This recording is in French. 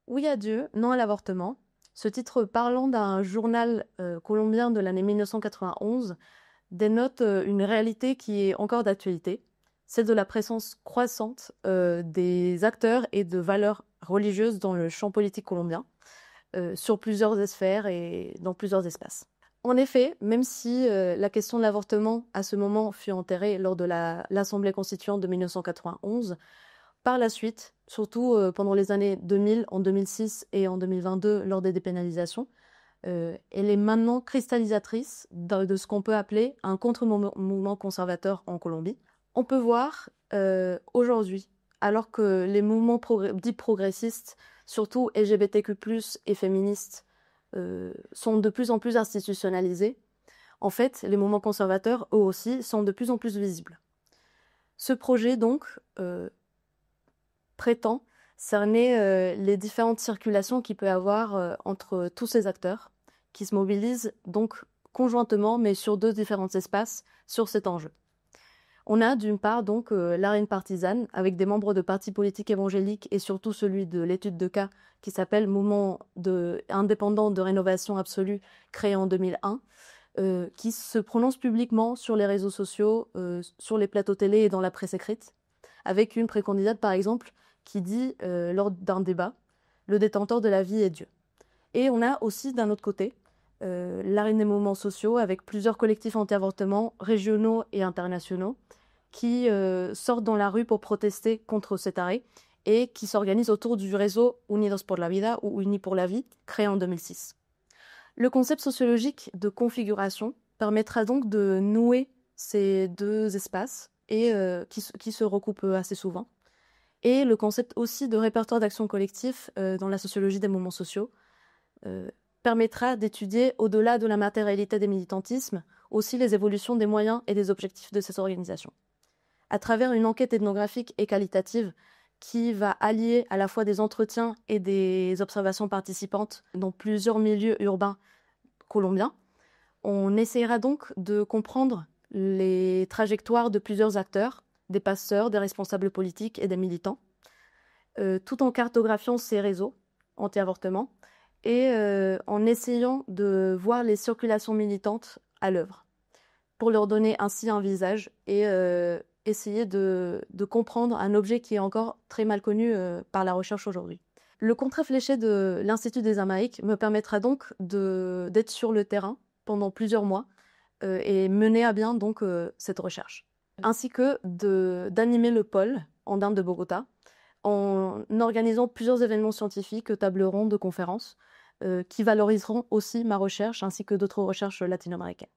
Oui à Dieu, non à l'avortement. Ce titre parlant d'un journal colombien de l'année 1991 dénote une réalité qui est encore d'actualité, celle de la présence croissante des acteurs et de valeurs religieuses dans le champ politique colombien, sur plusieurs sphères et dans plusieurs espaces. En effet, même si la question de l'avortement à ce moment fut enterrée lors de l'Assemblée constituante de 1991, par la suite, surtout pendant les années 2000, en 2006 et en 2022 lors des dépénalisations, elle est maintenant cristallisatrice de ce qu'on peut appeler un contre-mouvement conservateur en Colombie. On peut voir aujourd'hui, alors que les mouvements dits progressistes, surtout LGBTQ+, et féministes, sont de plus en plus institutionnalisés, en fait, les mouvements conservateurs, eux aussi, sont de plus en plus visibles. Ce projet, donc, prétend cerner les différentes circulations qu'il peut y avoir entre tous ces acteurs qui se mobilisent donc conjointement mais sur deux différents espaces sur cet enjeu. On a d'une part donc l'arène partisane avec des membres de partis politiques évangéliques et surtout celui de l'étude de cas qui s'appelle Mouvement indépendant de rénovation absolue créé en 2001 qui se prononce publiquement sur les réseaux sociaux, sur les plateaux télé et dans la presse écrite avec une précandidate par exemple qui dit lors d'un débat « Le détenteur de la vie est Dieu ». Et on a aussi d'un autre côté l'arène des mouvements sociaux avec plusieurs collectifs anti-avortement régionaux et internationaux qui sortent dans la rue pour protester contre cet arrêt et qui s'organisent autour du réseau Unidos por la Vida ou Unis pour la vie, créé en 2006. Le concept sociologique de configuration permettra donc de nouer ces deux espaces et qui se recoupent assez souvent. Et le concept aussi de répertoire d'action collectif dans la sociologie des mouvements sociaux permettra d'étudier, au-delà de la matérialité des militantismes, aussi les évolutions des moyens et des objectifs de ces organisations. À travers une enquête ethnographique et qualitative qui va allier à la fois des entretiens et des observations participantes dans plusieurs milieux urbains colombiens, on essaiera donc de comprendre les trajectoires de plusieurs acteurs, des pasteurs, des responsables politiques et des militants, tout en cartographiant ces réseaux anti-avortement et en essayant de voir les circulations militantes à l'œuvre, pour leur donner ainsi un visage et essayer de comprendre un objet qui est encore très mal connu par la recherche aujourd'hui. Le contrat fléché de l'Institut des Amériques me permettra donc d'être sur le terrain pendant plusieurs mois et mener à bien donc cette recherche, ainsi que d'animer le pôle andin de Bogota en organisant plusieurs événements scientifiques, tables rondes, conférences qui valoriseront aussi ma recherche ainsi que d'autres recherches latino-américaines.